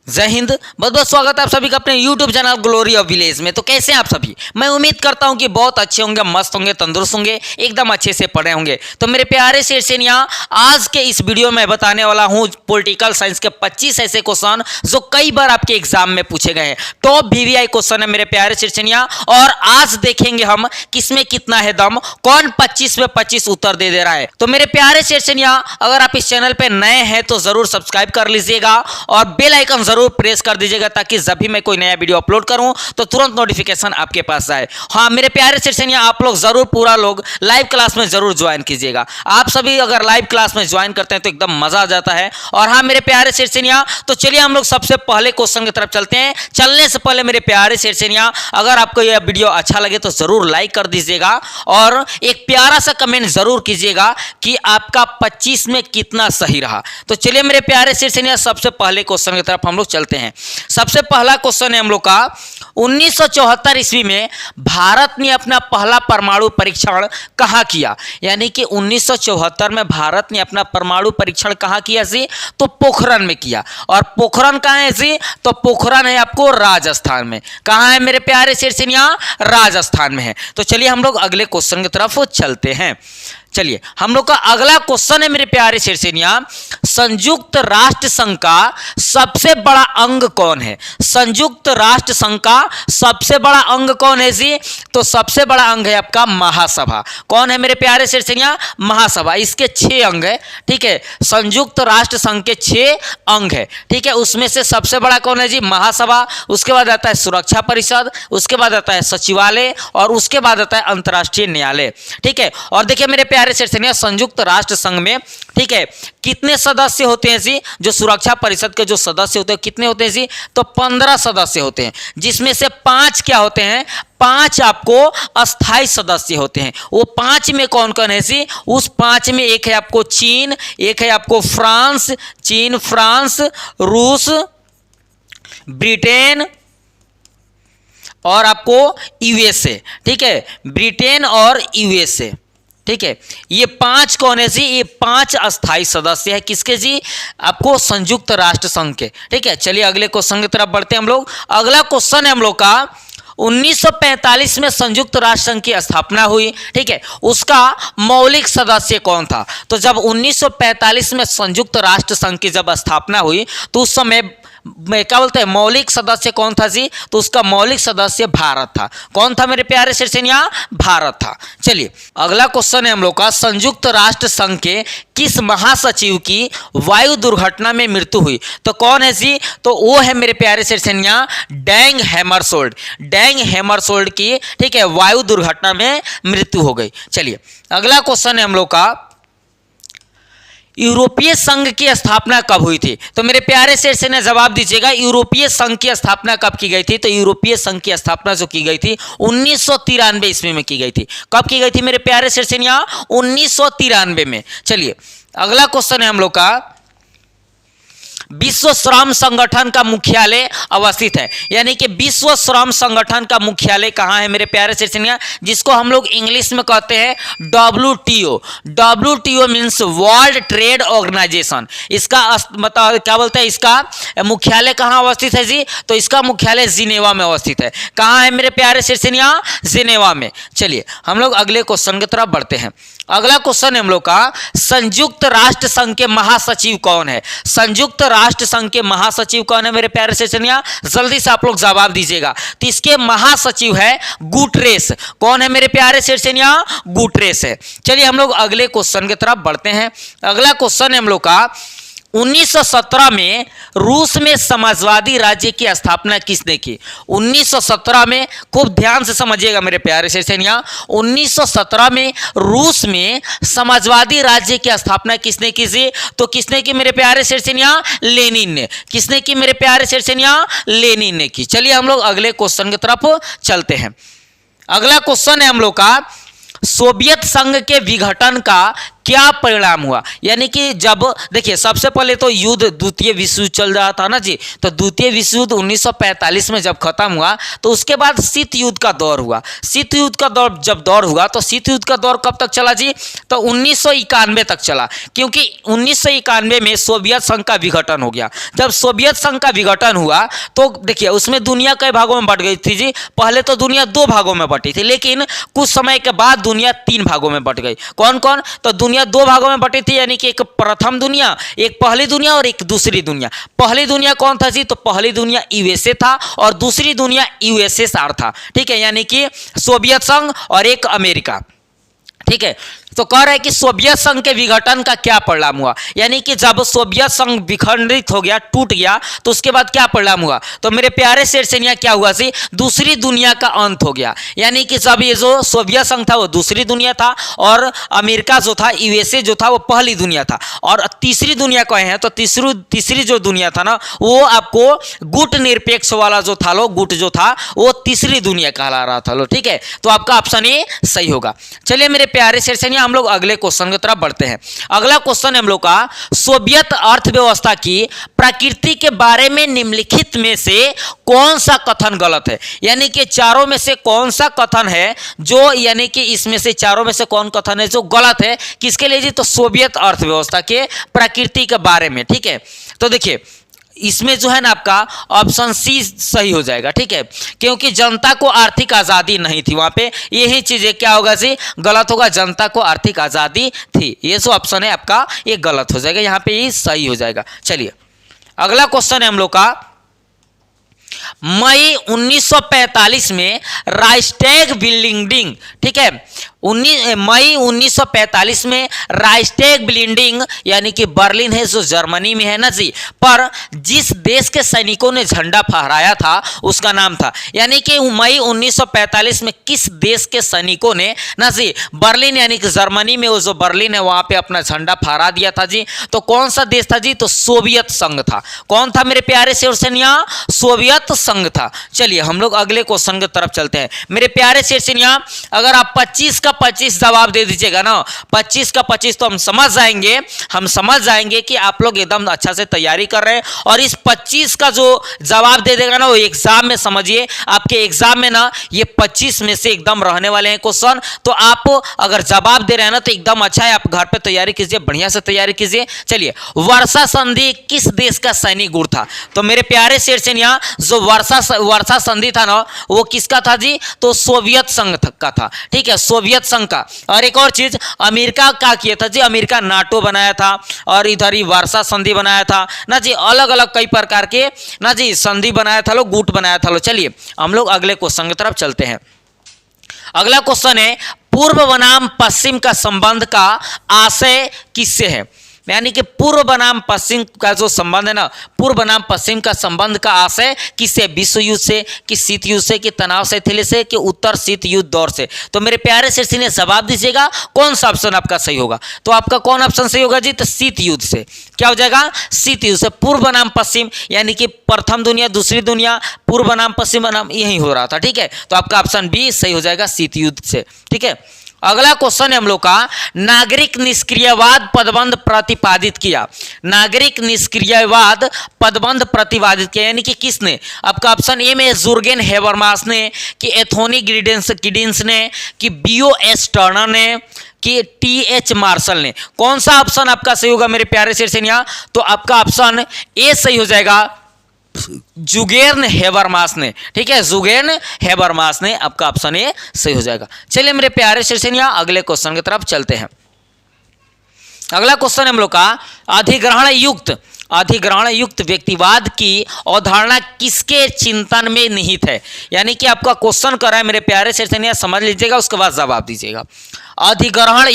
जय हिंद। बहुत बहुत स्वागत है आप सभी का अपने YouTube channel glory of village में। तो कैसे हैं आप सभी? मैं उम्मीद करता हूं कि बहुत अच्छे होंगे, मस्त होंगे, तंदुरुस्त होंगे, एकदम अच्छे से पढ़े होंगे। तो मेरे प्यारे शेरसेनिया, आज के इस वीडियो में बताने वाला हूं पॉलिटिकल साइंस के 25 ऐसे क्वेश्चन जो कई बार आपके एग्जाम में पूछे गए हैं। टॉप VVI क्वेश्चन है मेरे प्यारे शेरसेनिया, और आज देखेंगे हम किसमें कितना है दम, कौन 25 में 25 उत्तर दे रहा है। तो मेरे प्यारे शेरसेनिया, अगर आप इस चैनल पे नए हैं तो जरूर सब्सक्राइब कर लीजिएगा और बेल आइकन जरूर प्रेस कर दीजिएगा ताकि जब भी मैं कोई नया वीडियो अपलोड करूं तो तुरंत नोटिफिकेशन आपके पास आए। हाँ मेरे प्यारे शेरसेनिया, आप लोग जरूर पूरा लोग लाइव क्लास में जरूर ज्वाइन कीजिएगा। आप सभी अगर लाइव क्लास में ज्वाइन करते हैं तो एकदम मजा आ जाता है। और हाँ मेरे प्यारे शेरसेनिया, तो चलिए हम लोग सबसे पहले क्वेश्चन की तरफ चलते हैं। चलने से पहले मेरे प्यारे शेरसेनिया, अगर आपको यह वीडियो अच्छा लगे तो जरूर लाइक कर दीजिएगा और एक प्यारा सा कमेंट जरूर कीजिएगा कि आपका 25 में कितना सही रहा। तो चलिए मेरे प्यारे शेरसेनिया, सबसे पहले क्वेश्चन की तरफ हम लोग चलते हैं। सबसे पहला क्वेश्चन है हम लोग का, 1974 ईस्वी में भारत ने अपना पहला परमाणु परीक्षण कहां किया? यानी कि 1974 में भारत ने अपना परमाणु परीक्षण कहां किया जी? तो पोखरण में किया। और पोखरण कहां है जी? तो पोखरण है आपको राजस्थान में। कहां है मेरे प्यारे शेरसेनिया? राजस्थान में है। तो चलिए हम लोग अगले क्वेश्चन की तरफ चलते हैं। चलिए हम लोग का अगला क्वेश्चन है मेरे प्यारे शेरसेनिया, संयुक्त राष्ट्र संघ का सबसे बड़ा अंग कौन है? संयुक्त राष्ट्र संघ का सबसे बड़ा अंग कौन है जी? तो सबसे बड़ा अंग है आपका महासभा। कौन है मेरे प्यारे शेरसेनिया? महासभा। इसके 6 अंग है, ठीक है। संयुक्त राष्ट्र संघ के 6 अंग है, ठीक है। उसमें से सबसे बड़ा कौन है जी? महासभा। उसके बाद आता है सुरक्षा परिषद, उसके बाद आता है सचिवालय, और उसके बाद आता है अंतर्राष्ट्रीय न्यायालय, ठीक है। और देखिए मेरे प्यारे शेरसेनिया, संयुक्त राष्ट्र संघ में, ठीक है, कितने सदस्य होते हैं जी? जो सुरक्षा परिषद के जो सदस्य होते हैं कितने होते हैं जी? तो 15 सदस्य होते हैं, जिसमें से 5 क्या होते हैं? 5 आपको अस्थाई सदस्य होते हैं। वो 5 में कौन कौन है जी? उस 5 में एक है आपको चीन, एक है आपको फ्रांस, चीन, फ्रांस, रूस, ब्रिटेन और आपको यूएसए, ठीक है। ब्रिटेन और यूएसए, ठीक है। ये 5 कौन है जी? ये 5 अस्थाई सदस्य है किसके जी? आपको संयुक्त राष्ट्र संघ के, ठीक है। चलिए अगले क्वेश्चन की तरफ बढ़ते हैं हम लोग। अगला क्वेश्चन है हम लोग का, 1945 में संयुक्त राष्ट्र संघ की स्थापना हुई, ठीक है। उसका मौलिक सदस्य कौन था? तो जब 1945 में संयुक्त राष्ट्र संघ की जब स्थापना हुई तो उस समय क्या बोलते हैं, मौलिक सदस्य कौन था जी? तो उसका मौलिक सदस्य भारत था। कौन था मेरे प्यारे शेरसेनिया? भारत था। चलिए अगला क्वेश्चन है हम लोग का, संयुक्त राष्ट्र संघ के किस महासचिव की वायु दुर्घटना में मृत्यु हुई? तो कौन है जी? तो वो है मेरे प्यारे शेरसेनिया डैंग हैमरशोल्ड। डैंग हैमरशोल्ड की, ठीक है, वायु दुर्घटना में मृत्यु हो गई। चलिए अगला क्वेश्चन है हम लोग का, यूरोपीय संघ की स्थापना कब हुई थी? तो मेरे प्यारे शेरसेनिया जवाब दीजिएगा, यूरोपीय संघ की स्थापना कब की गई थी? तो यूरोपीय संघ की स्थापना जो की गई थी 1993 ईस्वी में की गई थी। कब की गई थी मेरे प्यारे शेरसेनिया? 1993 में। चलिए अगला क्वेश्चन है हम लोग का, विश्व श्रम संगठन का मुख्यालय अवस्थित है। यानी कि विश्व श्रम संगठन का मुख्यालय कहां है मेरे प्यारे शेरसेनिया? जिसको हम लोग इंग्लिश में कहते हैं WTO। WTO means world trade organization. इसका मतलब क्या बोलते हैं, इसका मुख्यालय कहां अवस्थित है जी? तो इसका मुख्यालय जिनेवा में अवस्थित है। कहां है मेरे प्यारे शेरसेनिया? जिनेवा में। चलिए हम लोग अगले क्वेश्चन की तरफ बढ़ते हैं। अगला क्वेश्चन है हम लोग का, संयुक्त राष्ट्र संघ के महासचिव कौन है? संयुक्त राष्ट्र संघ के महासचिव कौन है मेरे प्यारे शेरसेनिया? जल्दी से आप लोग जवाब दीजिएगा। तो इसके महासचिव है गुटरेस। कौन है मेरे प्यारे शेरसेनिया? गुटरेस है। चलिए हम लोग अगले क्वेश्चन की तरफ बढ़ते हैं। अगला क्वेश्चन है हम लोग का, 1917 में रूस में समाजवादी राज्य की स्थापना किसने की? 1917 में, खूब ध्यान से समझिएगा मेरे प्यारे शेरसेनिया, 1917 में रूस में समाजवादी राज्य की स्थापना किसने की जी? तो किसने की मेरे प्यारे शेरसेनिया? लेनिन ने। किसने की मेरे प्यारे शेरसेनिया? लेनिन ने की। चलिए हम लोग अगले क्वेश्चन की तरफ चलते हैं। अगला क्वेश्चन है हम लोग का, सोवियत संघ के विघटन का क्या परिणाम हुआ, यानी कि जब देखिए सबसे पहले तो युद्ध द्वितीय विश्व युद्ध चल रहा था ना जी, तो द्वितीय विश्व युद्ध 1945 में जब खत्म हुआ तो उसके बाद शीत युद्ध का दौर हुआ। शीत युद्ध का दौर जब दौर हुआ तो शीत युद्ध का दौर कब तक चला जी, तो 1991 तक चला, क्योंकि 1991 में सोवियत संघ का विघटन हो गया। जब सोवियत संघ का विघटन हुआ तो देखिए उसमें दुनिया कई भागों में बट गई थी जी। पहले तो दुनिया 2 भागों में बटी थी, लेकिन कुछ समय के बाद दुनिया 3 भागों में बट गई। कौन कौन, तो दुनिया 2 भागों में बटी थी, यानी कि एक प्रथम दुनिया, एक पहली दुनिया और एक दूसरी दुनिया। पहली दुनिया कौन था जी, तो पहली दुनिया यूएसए था और दूसरी दुनिया यूएसएसआर था, ठीक है, यानी कि सोवियत संघ और एक अमेरिका, ठीक है। तो कह रहे हैं कि सोवियत संघ के विघटन का क्या परिणाम हुआ, यानी कि जब सोवियत संघ विखंडित हो गया, टूट गया, तो उसके बाद क्या परिणाम हुआ, तो मेरे प्यारे शेरसेनिया क्या हुआ सी, दूसरी दुनिया का अंत हो गया। यानी कि जब ये जो सोवियत संघ था वो दूसरी दुनिया था और अमेरिका जो था, यूएसए जो था वो पहली दुनिया था, और तीसरी दुनिया कहे हैं तो तीसरी जो दुनिया था ना वो आपको गुट निरपेक्ष वाला जो था लो, गुट जो था वो तीसरी दुनिया कहला रहा था लो, ठीक है। तो आपका ऑप्शन ए सही होगा। चलिए मेरे प्यारे शेरसेनिया हम लोग अगले क्वेश्चन की तरफ बढ़ते हैं। अगला क्वेश्चन है हम लोग का, सोवियत अर्थव्यवस्था की प्रकृति के बारे में निम्नलिखित में से कौन सा कथन गलत है, यानी कि चारों में से कौन सा कथन है जो, यानी कि इसमें से चारों में से कौन कथन है जो गलत है, किसके लिए जी, तो सोवियत अर्थव्यवस्था के प्रकृति के बारे में, ठीक है। तो देखिए इसमें जो है ना आपका ऑप्शन सी सही हो जाएगा, ठीक है, क्योंकि जनता को आर्थिक आज़ादी नहीं थी वहां पे, यही चीजें क्या होगा जी, गलत होगा, जनता को आर्थिक आज़ादी थी, ये जो ऑप्शन है आपका ये गलत हो जाएगा, यहाँ पे ये सही हो जाएगा। चलिए अगला क्वेश्चन है हम लोग का, मई 1945 में राइस्टैग बिल्डिंग, ठीक है, मई 1945 में राइस्टैग बिल्डिंग यानी कि बर्लिन है जो जर्मनी में है ना जी, पर जिस देश के सैनिकों ने झंडा फहराया था उसका नाम था, यानी कि मई 1945 में किस देश के सैनिकों ने ना जी बर्लिन यानी कि जर्मनी में वो जो बर्लिन है वहां पे अपना झंडा फहरा दिया था जी, तो कौन सा देश था जी, तो सोवियत संघ था। कौन था मेरे प्यारे शेरसेनिया, सोवियत संघ था। चलिए हम लोग अगले क्वेश्चन की तरफ चलते हैं। मेरे प्यारे शेरसेनिया अगर आप 25 का 25 जवाब दे दीजिएगा ना, 25 का 25, तो हम समझ जाएंगे कि आप लोग एकदम अच्छा से तैयारी कर रहे हैं, और इस 25 का जो जवाब दे देगा ना वो एग्जाम में, समझिए आपके एग्जाम में ना ये 25 में से एकदम रहने वाले हैं क्वेश्चन। तो आप अगर जवाब दे रहे हैं ना तो एकदम अच्छा है, आप घर पे तैयारी कीजिए, बढ़िया से तैयारी कीजिए। चलिए वर्षा संधि किस देश का सैनिक गुट था, तो मेरे प्यारे शेरसेनिया जो वर्षा संधि था ना वो किसका था जी, तो सोवियत संघ का था, ठीक है, सोवियत संघ का। और एक और चीज अमेरिका का किया था जी, अमेरिका नाटो बनाया था और इधर ही वर्षा संधि बनाया था ना जी, अलग अलग कई प्रकार के ना जी संधि बनाया था लो, गुट बनाया था लो। चलिए हम लोग अगले क्वेश्चन की तरफ चलते हैं। अगला क्वेश्चन है, पूर्व बनाम पश्चिम का संबंध का आशय किससे है, यानी कि पूर्व बनाम पश्चिम का जो संबंध है ना, पूर्व बनाम पश्चिम का संबंध का आशय किससे, विश्व युद्ध से, कि शीत युद्ध से, कि तनाव शैथिल्य से, कि उत्तर शीत युद्ध दौर से। तो मेरे प्यारे शेरसेनिया जवाब दीजिएगा कौन सा ऑप्शन आपका सही होगा, तो आपका कौन ऑप्शन सही होगा जी, तो शीत युद्ध से। क्या हो जाएगा, शीत युद्ध से। पूर्व बनाम पश्चिम यानी कि प्रथम दुनिया दूसरी दुनिया, पूर्व बनाम पश्चिम बनाम यही हो रहा था, ठीक है, तो आपका ऑप्शन बी सही हो जाएगा, शीत युद्ध से, ठीक है। अगला क्वेश्चन है हम लोग का, नागरिक निष्क्रियवाद पदबंध प्रतिपादित किया, नागरिक निष्क्रियवाद पदबंध प्रतिपादित किया यानी कि किसने, आपका ऑप्शन ए में जुर्गेन हेबरमास ने, कि एंथोनी गिडिंस ने, कि बीओएस टर्नर ने, कि टीएच मार्शल ने। कौन सा ऑप्शन आपका सही होगा मेरे प्यारे शेरसेनिया, तो आपका ऑप्शन ए सही हो जाएगा, जुगेर्न हेबरमास ने, ठीक है, जुगेर्न हेबरमास ने, आपका ऑप्शन ए सही हो जाएगा। चलिए मेरे प्यारे शेरसेनिया अगले क्वेश्चन की तरफ चलते हैं। अगला क्वेश्चन हम लोग का, अधिग्रहण युक्त व्यक्तिवाद की अवधारणा किसके चिंतन में निहित है, यानी कि आपका क्वेश्चन कर रहा है मेरे प्यारे शेरसेनिया, समझ लीजिएगा उसके बाद जवाब दीजिएगा। अधिग्रहण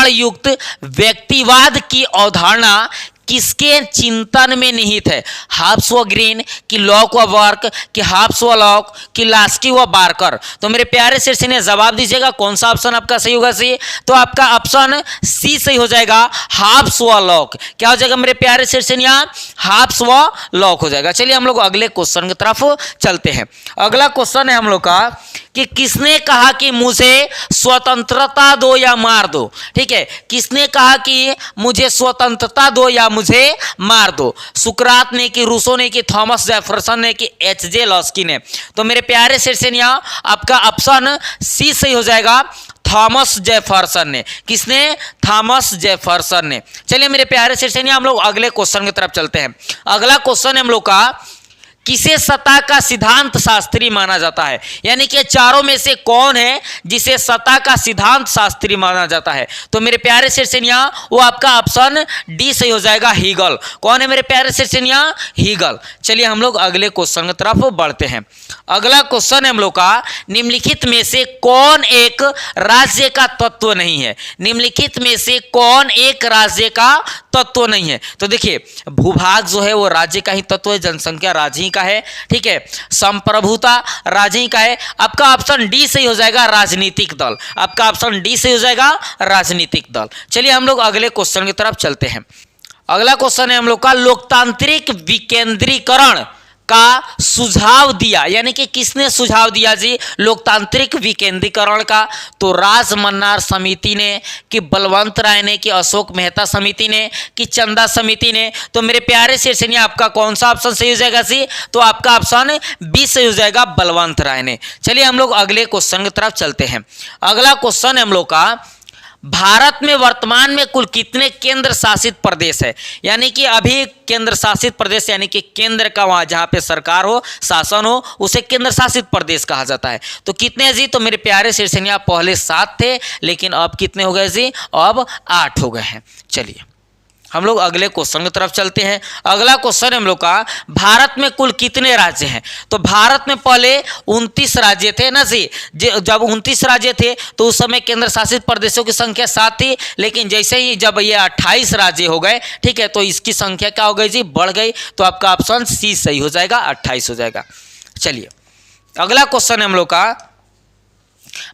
युक्त व्यक्तिवाद की अवधारणा किसके चिंतन में निहित है, हाब्स व ग्रीन, कि लॉक व वर्क, कि हाब्स व लॉक, कि लास्की व बार्कर। तो मेरे प्यारे शेरसेनिया जवाब दीजिएगा कौन सा ऑप्शन आपका सही होगा सी, तो आपका ऑप्शन सी सही हो जाएगा, हाब्स व लॉक। क्या हो जाएगा मेरे प्यारे शेरसेनिया, हाब्स व लॉक हो जाएगा। चलिए हम लोग अगले क्वेश्चन की तरफ चलते हैं। अगला क्वेश्चन है हम लोग का, कि किसने कहा कि मुझे स्वतंत्रता दो या मार दो। ठीक है, किसने कहा कि मुझे स्वतंत्रता दो या मुझे मार दो? सुकरात ने कि, रूसो ने कि, थॉमस जेफरसन ने कि एच.जे. लॉस्की ने? तो मेरे प्यारे सिर्सेनिया आपका ऑप्शन सी सही हो जाएगा, थॉमस जेफरसन ने। किसने? थॉमस जेफरसन ने। चलिए मेरे प्यारे सिर्सेनिया हम लोग अगले क्वेश्चन की तरफ चलते हैं। अगला क्वेश्चन है हम लोग का, किसे सत्ता का सिद्धांत शास्त्री माना जाता है? यानी कि चारों में से कौन है जिसे सत्ता का सिद्धांत शास्त्री माना जाता है? तो मेरे प्यारे सिर्सेनिया वो आपका ऑप्शन डी सही हो जाएगा, हीगल। कौन है मेरे प्यारे सिर्सेनिया? हीगल। चलिए हम लोग अगले क्वेश्चन की तरफ बढ़ते हैं। अगला क्वेश्चन है हम लोग का, निम्नलिखित में से कौन एक राज्य का तत्व नहीं है? निम्नलिखित में से कौन एक राज्य का तत्व नहीं है? तो देखिए भूभाग जो है वो राज्य का ही तत्व है, जनसंख्या राज्य ही का है। ठीक है, संप्रभुता राज्य ही का है। आपका ऑप्शन डी सही हो जाएगा, राजनीतिक दल। आपका ऑप्शन डी सही हो जाएगा, राजनीतिक दल। चलिए हम लोग अगले क्वेश्चन की तरफ चलते हैं। अगला क्वेश्चन है हम लोग का, लोकतांत्रिक विकेंद्रीकरण का सुझाव दिया, यानी कि किसने सुझाव दिया जी लोकतांत्रिक विकेंद्रीकरण का? तो राजमन्नार समिति ने, कि बलवंत राय ने, कि अशोक मेहता समिति ने, कि चंदा समिति ने? तो मेरे प्यारे सिर्सेनिया आपका कौन सा ऑप्शन सही हो जाएगा जी? तो आपका ऑप्शन बी सही हो जाएगा, बलवंत राय ने। चलिए हम लोग अगले क्वेश्चन की तरफ चलते हैं। अगला क्वेश्चन है हम लोग का, भारत में वर्तमान में कुल कितने केंद्र शासित प्रदेश है? यानी कि अभी केंद्र शासित प्रदेश, यानी कि केंद्र का वहां जहां पे सरकार हो, शासन हो, उसे केंद्र शासित प्रदेश कहा जाता है। तो कितने जी? तो मेरे प्यारे सिर्सेनिया पहले 7 थे, लेकिन अब कितने हो गए जी? अब 8 हो गए हैं। चलिए हम लोग अगले क्वेश्चन की तरफ चलते हैं। अगला क्वेश्चन हम लोग का, भारत में कुल कितने राज्य हैं? तो भारत में पहले 29 राज्य थे ना जी। जब 29 राज्य थे तो उस समय केंद्र शासित प्रदेशों की संख्या 7 थी, लेकिन जैसे ही जब ये 28 राज्य हो गए, ठीक है, तो इसकी संख्या क्या हो गई जी? बढ़ गई। तो आपका ऑप्शन सी सही हो जाएगा, 28 हो जाएगा। चलिए अगला क्वेश्चन हम लोग का,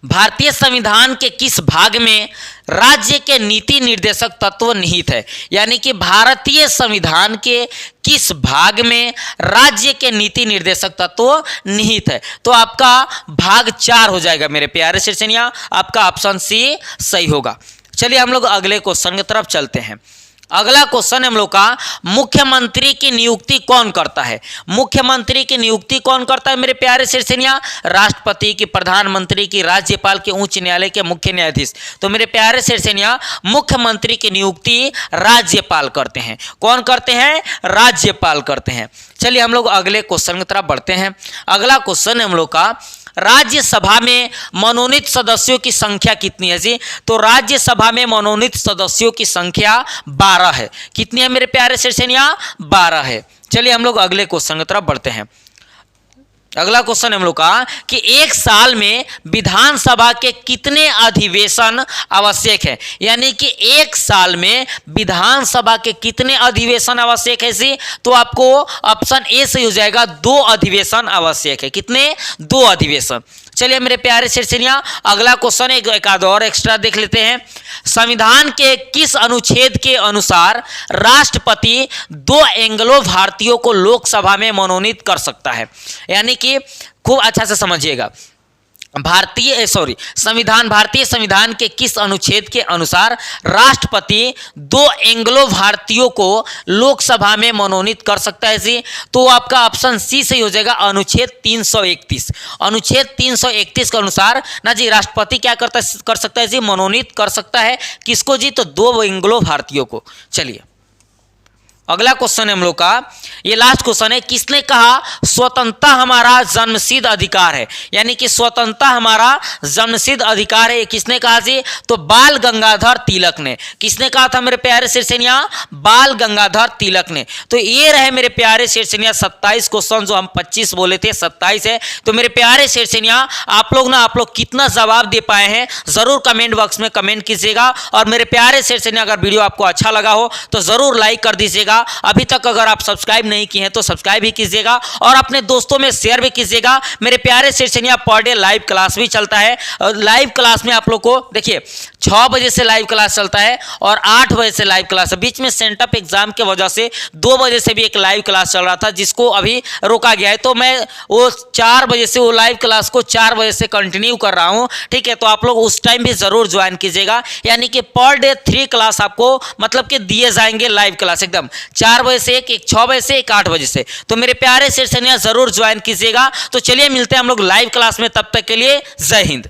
भारतीय संविधान के किस भाग में राज्य के नीति निर्देशक तत्व निहित है? यानी कि भारतीय संविधान के किस भाग में राज्य के नीति निर्देशक तत्व निहित है? तो आपका भाग 4 हो जाएगा मेरे प्यारे सिर्सेनिया। आपका ऑप्शन सी सही होगा। चलिए हम लोग अगले क्वेश्चन की तरफ चलते हैं। अगला क्वेश्चन हम लोग का, मुख्यमंत्री की नियुक्ति कौन करता है? मुख्यमंत्री की नियुक्ति कौन करता है मेरे प्यारे सिर्सेनिया? राष्ट्रपति की, प्रधानमंत्री की, राज्यपाल के, उच्च न्यायालय के मुख्य न्यायाधीश? तो मेरे प्यारे सिर्सेनिया मुख्यमंत्री की नियुक्ति राज्यपाल करते हैं। कौन करते हैं? राज्यपाल करते हैं। चलिए हम लोग अगले क्वेश्चन की तरफ बढ़ते हैं। अगला क्वेश्चन हम लोग का, राज्यसभा में मनोनीत सदस्यों की संख्या कितनी है जी? तो राज्यसभा में मनोनीत सदस्यों की संख्या 12 है। कितनी है मेरे प्यारे सिर्सेनिया? 12 है। चलिए हम लोग अगले क्वेश्चन की तरफ बढ़ते हैं। अगला क्वेश्चन हम लोग का, कि एक साल में विधानसभा के कितने अधिवेशन आवश्यक है? यानी कि एक साल में विधानसभा के कितने अधिवेशन आवश्यक है जी? तो आपको ऑप्शन ए सही हो जाएगा, 2 अधिवेशन आवश्यक है। कितने? 2 अधिवेशन। चलिए मेरे प्यारे सिर्सेनिया अगला क्वेश्चन एक आध और एक्स्ट्रा देख लेते हैं। संविधान के किस अनुच्छेद के अनुसार राष्ट्रपति 2 एंग्लो भारतीयों को लोकसभा में मनोनीत कर सकता है? यानी कि खूब अच्छा से समझिएगा, भारतीय संविधान के किस अनुच्छेद के अनुसार राष्ट्रपति 2 एंग्लो भारतीयों को लोकसभा में मनोनीत कर सकता है जी? तो आपका ऑप्शन सी सही हो जाएगा, अनुच्छेद 331। अनुच्छेद 331 के अनुसार ना जी राष्ट्रपति क्या कर सकता है जी? मनोनीत कर सकता है। किसको जी? तो 2 एंग्लो भारतीयों को। चलिए अगला क्वेश्चन है हम लोग का, ये लास्ट क्वेश्चन है, किसने कहा स्वतंत्रता हमारा जन्मसिद्ध अधिकार है? यानी कि स्वतंत्रता हमारा जन्मसिद्ध अधिकार है, किसने कहा जी? तो बाल गंगाधर तिलक ने। किसने कहा था मेरे प्यारे सिर्सेनिया? बाल गंगाधर तिलक ने। तो ये रहे मेरे प्यारे सिर्सेनिया 27 क्वेश्चन, जो हम 25 बोले थे 27 है। तो मेरे प्यारे सिर्सेनिया आप लोग कितना जवाब दे पाए हैं जरूर कमेंट बॉक्स में कमेंट कीजिएगा। और मेरे प्यारे सिर्सेनिया अगर वीडियो आपको अच्छा लगा हो तो जरूर लाइक कर दीजिएगा कीजिएगा। अभी तक अगर आप सब्सक्राइब नहीं किए हैं तो सब्सक्राइब भी कीजिएगा और अपने दोस्तों में शेयर भी कीजिएगा। मेरे प्यारे शीर्षनिया पर डे लाइव क्लास भी चलता है और लाइव क्लास में आप लोग को देखिए 6 बजे से लाइव क्लास चलता है और 8 बजे से लाइव क्लास है। बीच में सेंटअप एग्जाम की वजह से 2 बजे से भी एक लाइव क्लास चल रहा था जिसको अभी रोका गया है, तो मैं वो 4 बजे से वो लाइव क्लास को 4 बजे से कंटिन्यू कर रहा हूँ। ठीक है, तो आप लोग उस टाइम भी जरूर ज्वाइन कीजिएगा। यानी कि पर डे 3 क्लास आपको मतलब कि दिए जाएंगे लाइव क्लास एकदम 4 बजे से एक 6 बजे से एक 8 बजे से। तो मेरे प्यारे शीर्षनिया जरूर ज्वाइन कीजिएगा। तो चलिए मिलते हैं हम लोग लाइव क्लास में, तब तक के लिए जय हिंद।